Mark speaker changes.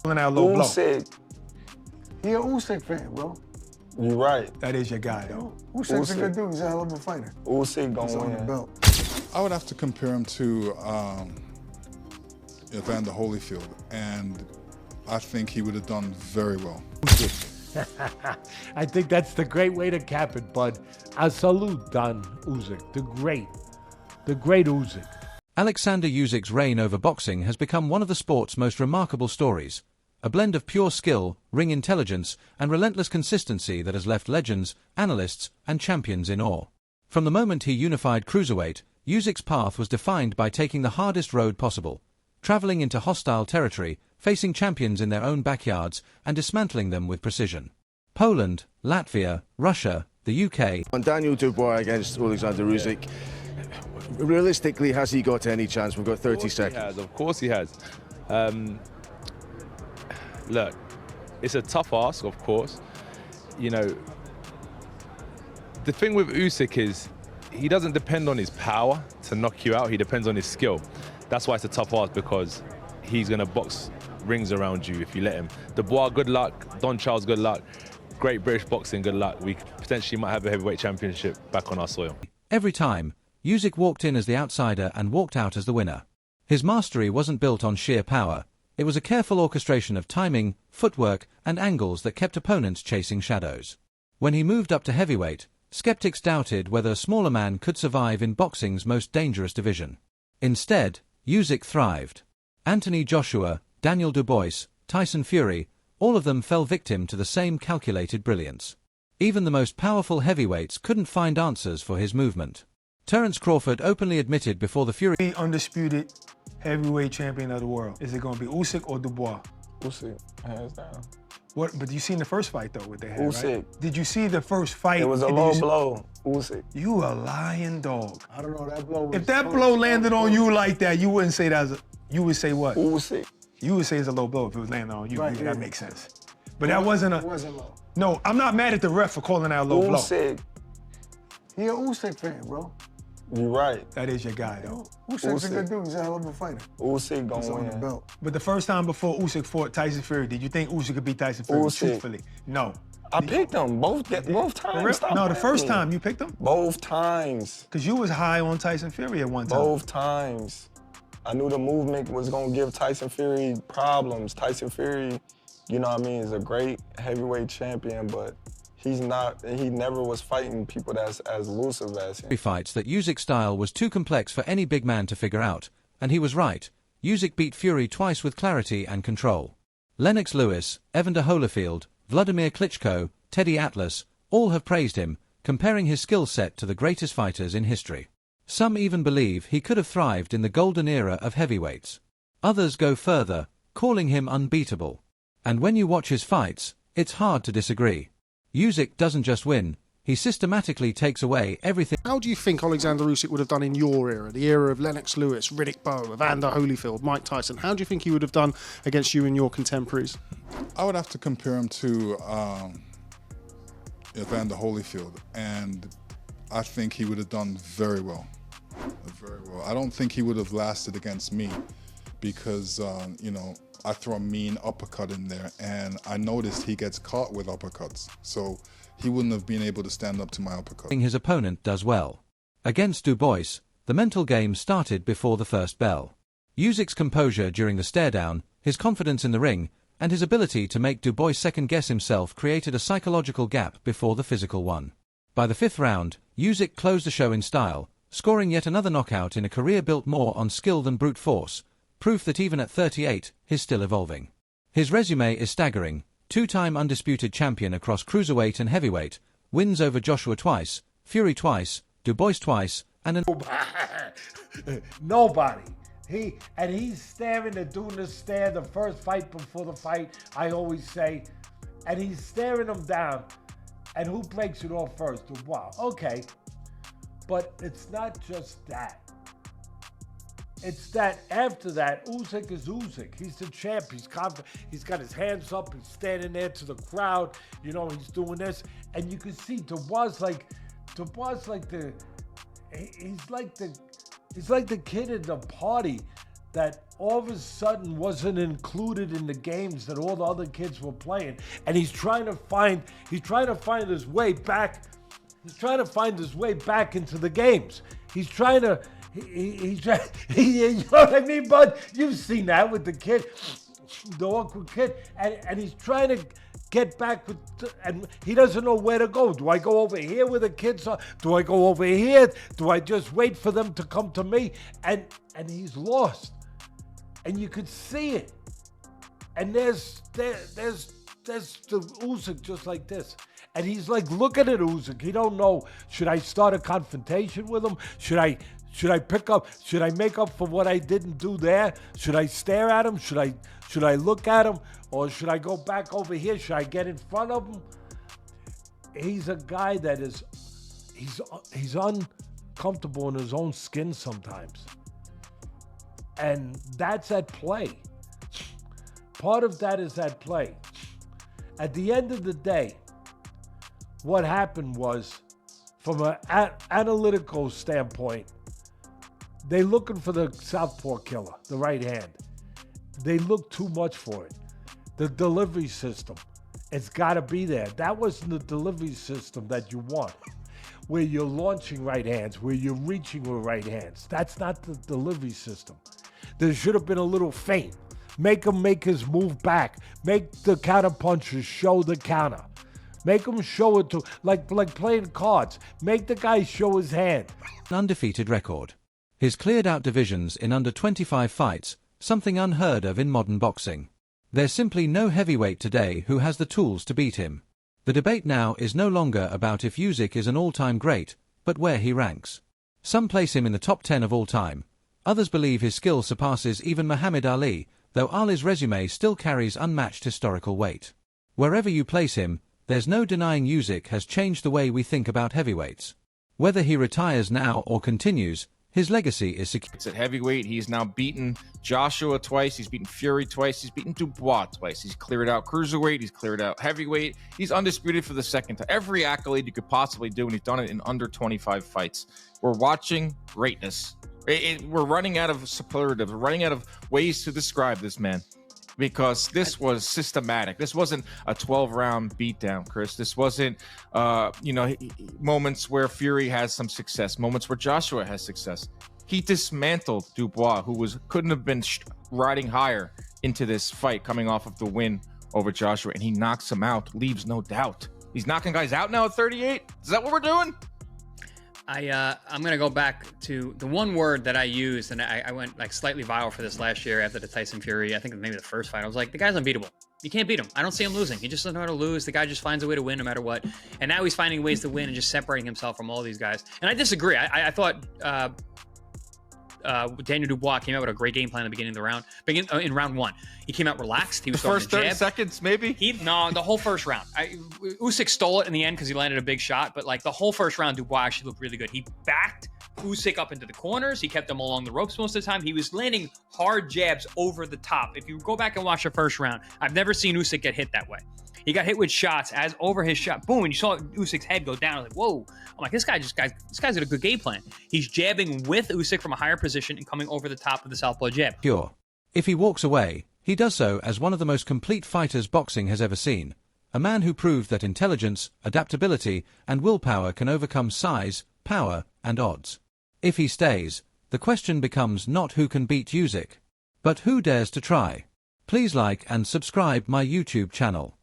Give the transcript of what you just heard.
Speaker 1: Usyk.
Speaker 2: He an Usyk fan, bro.
Speaker 1: You right.
Speaker 2: That is your guy, though. Usyk's a good dude. He's a hell of a fighter.
Speaker 1: Usyk gonna
Speaker 2: on the
Speaker 1: win.
Speaker 2: belt.
Speaker 3: I would have to compare him to Evander Holyfield, and I think he would have done very well.
Speaker 4: I think that's the great way to cap it, bud. A salute, Don Usyk, the great Usyk.
Speaker 5: Oleksandr Usyk's reign over boxing has become one of the sport's most remarkable stories. A blend of pure skill, ring intelligence, and relentless consistency that has left legends, analysts, and champions in awe. From the moment he unified cruiserweight, Usyk's path was defined by taking the hardest road possible, traveling into hostile territory, facing champions in their own backyards, and dismantling them with precision. Poland, Latvia, Russia, the UK.
Speaker 6: On Daniel Dubois against Oleksandr Usyk, realistically, has he got any chance? We've got 30 seconds.
Speaker 7: Of course he has. Look, it's a tough ask, of course. You know, the thing with Usyk is he doesn't depend on his power to knock you out. He depends on his skill. That's why it's a tough ask, because he's going to box rings around you if you let him. Dubois, good luck. Don Charles, good luck. Great British boxing, good luck. We potentially might have a heavyweight championship back on our soil.
Speaker 5: Every time, Usyk walked in as the outsider and walked out as the winner. His mastery wasn't built on sheer power. It was a careful orchestration of timing, footwork, and angles that kept opponents chasing shadows. When he moved up to heavyweight, skeptics doubted whether a smaller man could survive in boxing's most dangerous division. Instead, Usyk thrived. Anthony Joshua, Daniel Dubois, Tyson Fury, all of them fell victim to the same calculated brilliance. Even the most powerful heavyweights couldn't find answers for his movement. Terence Crawford openly admitted before the Fury...
Speaker 2: Undisputed heavyweight champion of the world. Is it going to be Usyk or Dubois?
Speaker 1: Usyk, hands down.
Speaker 2: What? But you seen the first fight, though, what they had,
Speaker 1: Usyk.
Speaker 2: right? Did you see the first fight?
Speaker 1: It was a low blow. Usyk.
Speaker 2: You a lying dog.
Speaker 8: I don't know, that blow was...
Speaker 2: If that blow landed on you like that, you wouldn't say that as a... You would say what?
Speaker 1: Usyk.
Speaker 2: You would say it's a low blow if it was landing on you.
Speaker 8: Right,
Speaker 2: That
Speaker 8: yeah.
Speaker 2: makes sense. But that wasn't a...
Speaker 8: It wasn't low.
Speaker 2: No, I'm not mad at the ref for calling that a low blow.
Speaker 1: Usyk.
Speaker 8: He an Usyk fan, bro.
Speaker 1: You right.
Speaker 2: That is your guy, though.
Speaker 8: Usyk's a good dude. He's a hell of a fighter.
Speaker 1: Usyk
Speaker 8: He's
Speaker 1: gonna
Speaker 8: on the
Speaker 1: win.
Speaker 8: belt.
Speaker 2: But the first time before Usyk fought Tyson Fury, did you think Usyk could beat Tyson Fury?
Speaker 1: Usyk.
Speaker 2: Truthfully, no.
Speaker 1: I picked him both times. Stop
Speaker 2: No, the
Speaker 1: playing
Speaker 2: first
Speaker 1: me.
Speaker 2: time you picked him?
Speaker 1: Both times.
Speaker 2: Because you was high on Tyson Fury at one time.
Speaker 1: Both times. I knew the movement was gonna give Tyson Fury problems. Tyson Fury, you know what I mean, is a great heavyweight champion, but he never was fighting people that's as elusive as him.
Speaker 5: Fights that Usyk's style was too complex for any big man to figure out, and he was right. Usyk beat Fury twice with clarity and control. Lennox Lewis, Evander Holyfield, Vladimir Klitschko, Teddy Atlas, all have praised him, comparing his skill set to the greatest fighters in history. Some even believe he could have thrived in the golden era of heavyweights. Others go further, calling him unbeatable. And when you watch his fights, it's hard to disagree. Usyk doesn't just win, he systematically takes away everything.
Speaker 9: How do you think Oleksandr Usyk would have done in your era, the era of Lennox Lewis, Riddick Bowe, Evander Holyfield, Mike Tyson? How do you think he would have done against you and your contemporaries?
Speaker 3: I would have to compare him to Evander Holyfield, and I think he would have done very well. Very well. I don't think he would have lasted against me because, you know, I throw a mean uppercut in there, and I noticed he gets caught with uppercuts, so he wouldn't have been able to stand up to my uppercut.
Speaker 5: His opponent does well. Against Dubois, the mental game started before the first bell. Usyk's composure during the stare-down, his confidence in the ring, and his ability to make Dubois second-guess himself created a psychological gap before the physical one. By the fifth round, Usyk closed the show in style, scoring yet another knockout in a career built more on skill than brute force, proof that even at 38, he's still evolving. His resume is staggering: two-time undisputed champion across cruiserweight and heavyweight, wins over Joshua twice, Fury twice, Dubois twice, and an...
Speaker 4: Nobody. He's staring at doing the stare, the first fight before the fight, I always say, and he's staring him down. And who breaks it off first? Wow, okay. But it's not just that. It's that after that, Usyk is Usyk. He's the champ. He's confident. He's got his hands up. He's standing there to the crowd. You know, he's doing this, and you can see Dubois like the kid in the party that all of a sudden wasn't included in the games that all the other kids were playing, and he's trying to find his way back. He's trying to find his way back into the games. He's trying to. You know what I mean, bud? You've seen that with the kid, the awkward kid, and he's trying to get back with, and he doesn't know where to go. Do I go over here where the kids are? Do I go over here? Do I just wait for them to come to me? And he's lost, and you could see it. And there's the Usyk just like this. And he's like looking at Usyk. He don't know, should I start a confrontation with him? Should I make up for what I didn't do there? Should I stare at him? Should I look at him? Or should I go back over here? Should I get in front of him? He's a guy that he's uncomfortable in his own skin sometimes. And that's at play. Part of that is at play. At the end of the day, what happened was, from an analytical standpoint, they looking for the southpaw killer, the right hand. They look too much for it. The delivery system, it's got to be there. That wasn't the delivery system that you want, where you're launching right hands, where you're reaching with right hands. That's not the delivery system. There should have been a little feint. Make him make his move back. Make the counter punchers show the counter. Make him show it to, like playing cards. Make the guy show his hand.
Speaker 5: An undefeated record. He's cleared out divisions in under 25 fights, something unheard of in modern boxing. There's simply no heavyweight today who has the tools to beat him. The debate now is no longer about if Usyk is an all-time great, but where he ranks. Some place him in the top 10 of all time. Others believe his skill surpasses even Muhammad Ali, though Ali's resume still carries unmatched historical weight. Wherever you place him, there's no denying Usyk has changed the way we think about heavyweights. Whether he retires now or continues, his legacy is secure.
Speaker 10: It's at heavyweight. He's now beaten Joshua twice. He's beaten Fury twice. He's beaten Dubois twice. He's cleared out cruiserweight. He's cleared out heavyweight. He's undisputed for the second time. Every accolade you could possibly do, and he's done it in under 25 fights. We're watching greatness. We're running out of superlatives. We're running out of ways to describe this man, because this was systematic. This wasn't a 12-round beatdown, Chris. This wasn't, moments where Fury has some success, moments where Joshua has success. He dismantled Dubois, who couldn't have been riding higher into this fight coming off of the win over Joshua, and he knocks him out, leaves no doubt. He's knocking guys out now at 38? Is that what we're doing?
Speaker 11: I'm going to go back to the one word that I used, and I went like slightly viral for this last year after the Tyson Fury. I think maybe the first fight. I was like, the guy's unbeatable. You can't beat him. I don't see him losing. He just doesn't know how to lose. The guy just finds a way to win no matter what. And now he's finding ways to win and just separating himself from all these guys. And I disagree. I thought Daniel Dubois came out with a great game plan at the beginning of the round. In round one, he came out relaxed. He was
Speaker 10: the first 30 seconds, maybe.
Speaker 11: No, the whole first round. Usyk stole it in the end because he landed a big shot. But like the whole first round, Dubois actually looked really good. He backed Usyk up into the corners. He kept him along the ropes most of the time. He was landing hard jabs over the top. If you go back and watch the first round, I've never seen Usyk get hit that way. He got hit with shots as over his shot. Boom, and you saw Usyk's head go down. I was like, whoa. I'm like, this guy's got a good game plan. He's jabbing with Usyk from a higher position and coming over the top of the southpaw jab.
Speaker 5: Pure. If he walks away, he does so as one of the most complete fighters boxing has ever seen. A man who proved that intelligence, adaptability, and willpower can overcome size, power, and odds. If he stays, the question becomes not who can beat Usyk, but who dares to try. Please like and subscribe my YouTube channel.